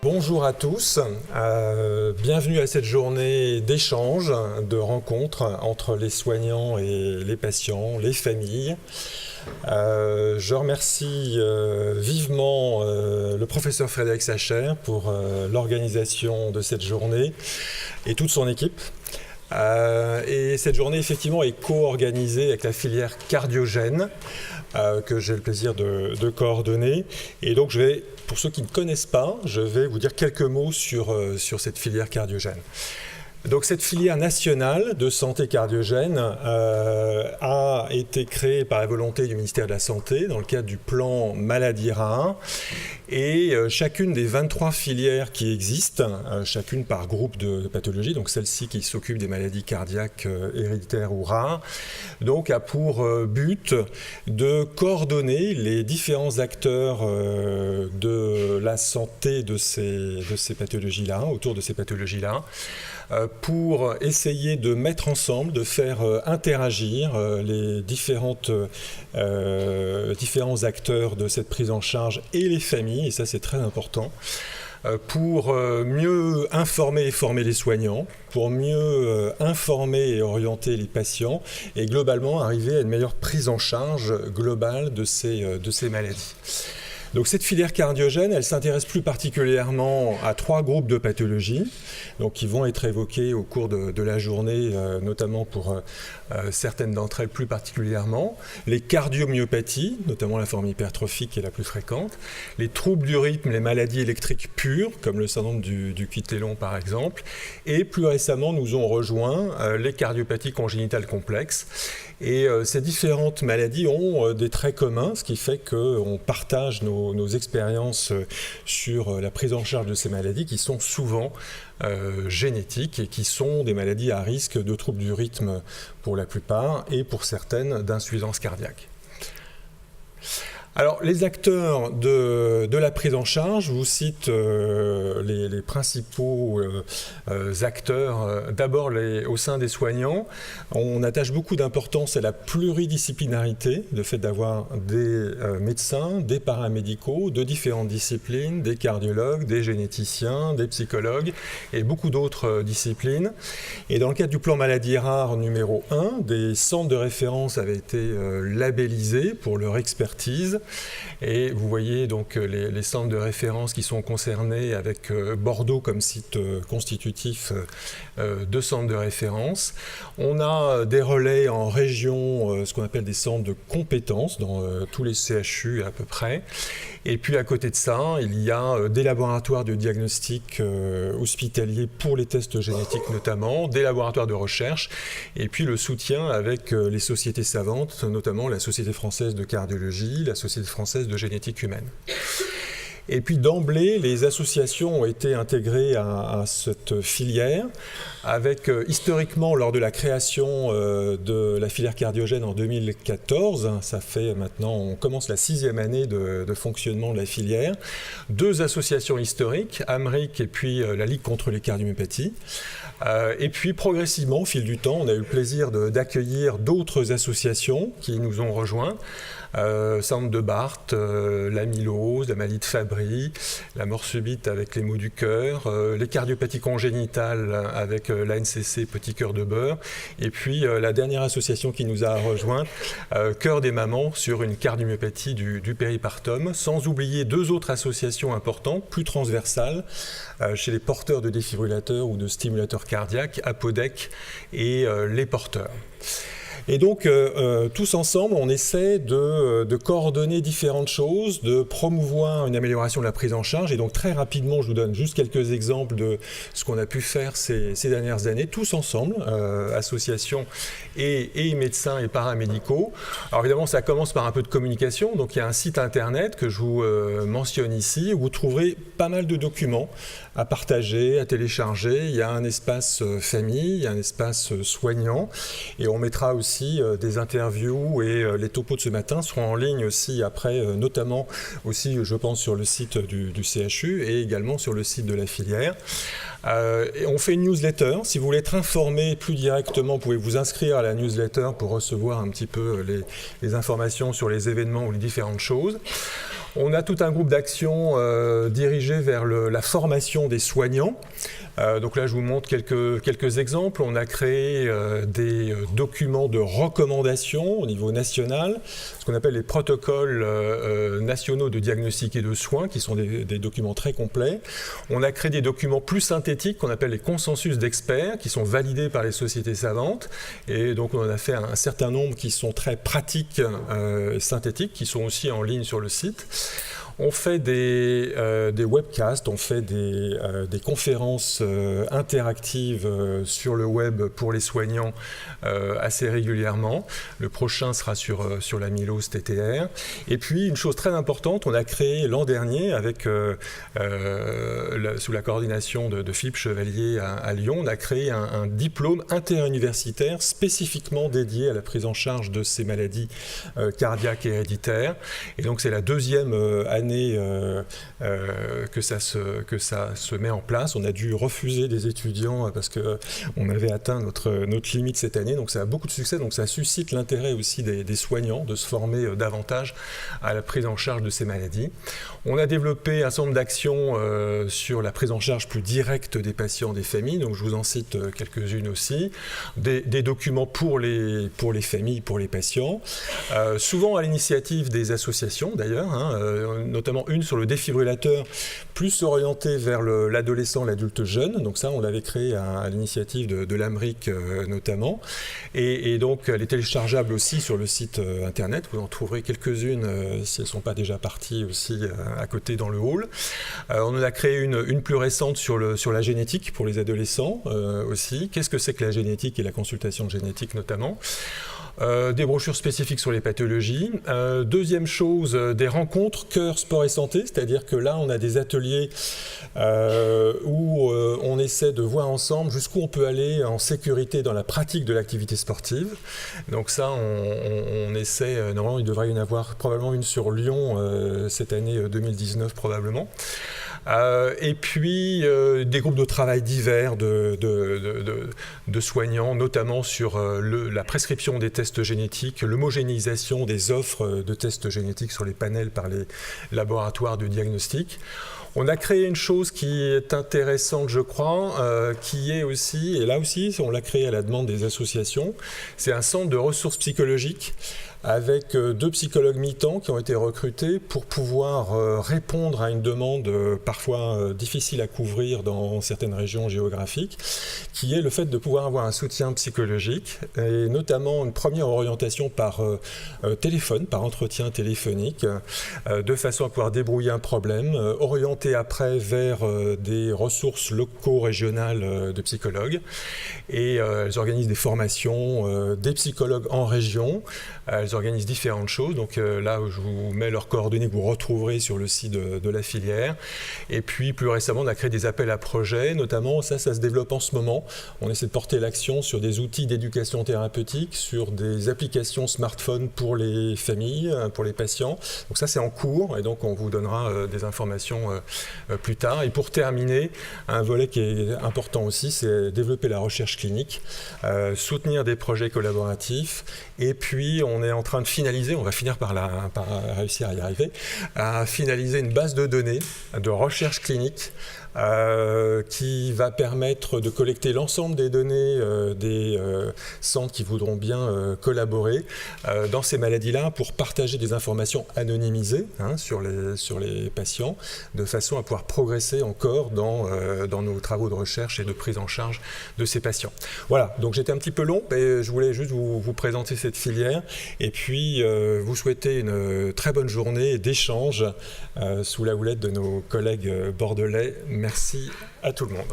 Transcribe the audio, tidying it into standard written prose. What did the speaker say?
Bonjour à tous, bienvenue à cette journée d'échange, de rencontre entre les soignants et les patients, les familles. Je remercie vivement le professeur Frédéric Sacher pour l'organisation de cette journée et toute son équipe. Et cette journée effectivement est co-organisée avec la filière cardiogène que j'ai le plaisir de coordonner. Et donc pour ceux qui ne connaissent pas, je vais vous dire quelques mots sur cette filière cardiogène. Donc cette filière nationale de santé cardiogène a été créée par la volonté du ministère de la Santé dans le cadre du plan maladie rare. Et chacune des 23 filières qui existent, chacune par groupe de pathologies, donc celle-ci qui s'occupe des maladies cardiaques héréditaires ou rares, donc a pour but de coordonner les différents acteurs de la santé de ces pathologies-là, autour de ces pathologies-là, pour essayer de mettre ensemble, de faire interagir les différents acteurs de cette prise en charge et les familles, et ça c'est très important, pour mieux informer et former les soignants, pour mieux informer et orienter les patients, et globalement arriver à une meilleure prise en charge globale de ces maladies. Donc cette filière cardiogène, elle s'intéresse plus particulièrement à 3 groupes de pathologies, donc qui vont être évoqués au cours de la journée, notamment pour certaines d'entre elles plus particulièrement. Les cardiomyopathies, notamment la forme hypertrophique qui est la plus fréquente, les troubles du rythme, les maladies électriques pures, comme le syndrome du Quitellon par exemple, et plus récemment nous ont rejoint les cardiopathies congénitales complexes. Et ces différentes maladies ont des traits communs, ce qui fait qu'on partage nos expériences sur la prise en charge de ces maladies qui sont souvent génétiques et qui sont des maladies à risque de troubles du rythme pour la plupart et pour certaines d'insuffisance cardiaque. Alors, les acteurs de la prise en charge, je vous cite les principaux acteurs. D'abord, au sein des soignants, on attache beaucoup d'importance à la pluridisciplinarité, le fait d'avoir des médecins, des paramédicaux de différentes disciplines, des cardiologues, des généticiens, des psychologues et beaucoup d'autres disciplines. Et dans le cadre du plan maladie rare numéro 1, des centres de référence avaient été labellisés pour leur expertise. Et vous voyez donc les centres de référence qui sont concernés avec Bordeaux comme site constitutif de centres de référence. On a des relais en région, ce qu'on appelle des centres de compétences dans tous les CHU à peu près. Et puis à côté de ça, il y a des laboratoires de diagnostic hospitaliers pour les tests génétiques notamment, des laboratoires de recherche, et puis le soutien avec les sociétés savantes, notamment la Société française de cardiologie, la Société française de génétique humaine. Et puis d'emblée, les associations ont été intégrées à cette filière, avec historiquement, lors de la création de la filière cardiogène en 2014, ça fait maintenant, on commence la 6e année de fonctionnement de la filière, 2 associations historiques, AMRIC et puis la Ligue contre les cardiomyopathies. Et puis progressivement, au fil du temps, on a eu le plaisir d'accueillir d'autres associations qui nous ont rejoints. Centre de Barthes, l'amylose, la maladie de Fabry, la mort subite avec les maux du cœur, les cardiopathies congénitales avec l'ANCC Petit Cœur de Beurre, et puis la dernière association qui nous a rejoint, Cœur des mamans sur une cardiomyopathie du péripartum, sans oublier 2 autres associations importantes, plus transversales, chez les porteurs de défibrillateurs ou de stimulateurs cardiaques, Apodec et les porteurs. Et donc, tous ensemble, on essaie de coordonner différentes choses, de promouvoir une amélioration de la prise en charge. Et donc, très rapidement, je vous donne juste quelques exemples de ce qu'on a pu faire ces dernières années, tous ensemble, associations et médecins et paramédicaux. Alors évidemment, ça commence par un peu de communication. Donc, il y a un site internet que je vous mentionne ici, où vous trouverez pas mal de documents à partager, à télécharger. Il y a un espace famille, il y a un espace soignant, et on mettra aussi des interviews, et les topos de ce matin seront en ligne aussi après, notamment aussi, je pense, sur le site du CHU et également sur le site de la filière. Et on fait une newsletter. Si vous voulez être informé plus directement, vous pouvez vous inscrire à la newsletter pour recevoir un petit peu les informations sur les événements ou les différentes choses. On a tout un groupe d'actions dirigé vers la formation des soignants. Donc là, je vous montre quelques exemples. On a créé des documents de recommandation au niveau national, ce qu'on appelle les protocoles nationaux de diagnostic et de soins, qui sont des documents très complets. On a créé des documents plus synthétiques qu'on appelle les consensus d'experts, qui sont validés par les sociétés savantes. Et donc, on en a fait un certain nombre qui sont très pratiques et synthétiques, qui sont aussi en ligne sur le site. On fait des webcasts, on fait des conférences interactives sur le web pour les soignants assez régulièrement. Le prochain sera sur la Milos TTR. Et puis, une chose très importante, on a créé l'an dernier, sous la coordination de Philippe Chevalier à Lyon, on a créé un diplôme interuniversitaire spécifiquement dédié à la prise en charge de ces maladies cardiaques et héréditaires. Et donc, c'est la deuxième année que ça se met en place. On a dû refuser des étudiants parce qu'on avait atteint notre limite cette année, donc ça a beaucoup de succès, donc ça suscite l'intérêt aussi des soignants de se former davantage à la prise en charge de ces maladies. On a développé un certain nombre d'actions sur la prise en charge plus directe des patients, des familles, donc je vous en cite quelques-unes aussi. Des documents pour les familles, pour les patients, souvent à l'initiative des associations d'ailleurs, notamment une sur le défibrillateur, plus orientée vers l'adolescent, l'adulte jeune. Donc ça, on l'avait créé à l'initiative de l'AMRIC notamment. Et donc, elle est téléchargeable aussi sur le site internet. Vous en trouverez quelques-unes si elles ne sont pas déjà parties aussi à côté dans le hall. On en a créé une plus récente sur la génétique pour les adolescents aussi. Qu'est-ce que c'est que la génétique et la consultation génétique notamment ? Des brochures spécifiques sur les pathologies. Deuxième chose, des rencontres cœur, sport et santé, c'est-à-dire que là, on a des ateliers où on essaie de voir ensemble jusqu'où on peut aller en sécurité dans la pratique de l'activité sportive. Donc ça, on essaie, normalement, il devrait y en avoir probablement une sur Lyon cette année 2019 probablement. Et puis des groupes de travail divers de soignants, notamment sur la prescription des tests génétiques, l'homogénéisation des offres de tests génétiques sur les panels par les laboratoires de diagnostic. On a créé une chose qui est intéressante, je crois, qui est aussi, et là aussi, on l'a créé à la demande des associations, c'est un centre de ressources psychologiques avec 2 psychologues mi-temps qui ont été recrutés pour pouvoir répondre à une demande parfois difficile à couvrir dans certaines régions géographiques, qui est le fait de pouvoir avoir un soutien psychologique et notamment une première orientation par téléphone, par entretien téléphonique, de façon à pouvoir débrouiller un problème, orienter après vers des ressources locaux-régionales de psychologues. Et elles organisent des formations des psychologues en région. Elles organisent différentes choses. Donc là, je vous mets leurs coordonnées que vous retrouverez sur le site de la filière. Et puis, plus récemment, on a créé des appels à projets. Notamment, ça se développe en ce moment. On essaie de porter l'action sur des outils d'éducation thérapeutique, sur des applications smartphone pour les familles, pour les patients. Donc ça, c'est en cours. Et donc, on vous donnera des informations plus tard. Et pour terminer, un volet qui est important aussi, c'est développer la recherche clinique, soutenir des projets collaboratifs. Et puis, on est en train de finaliser, on va finir par réussir à y arriver, à finaliser une base de données de recherche clinique qui va permettre de collecter l'ensemble des données des centres qui voudront bien collaborer dans ces maladies-là pour partager des informations anonymisées sur les patients, de façon à pouvoir progresser encore dans nos travaux de recherche et de prise en charge de ces patients. Voilà, donc j'étais un petit peu long, mais je voulais juste vous présenter cette filière et puis vous souhaiter une très bonne journée d'échange sous la houlette de nos collègues bordelais. Merci à tout le monde.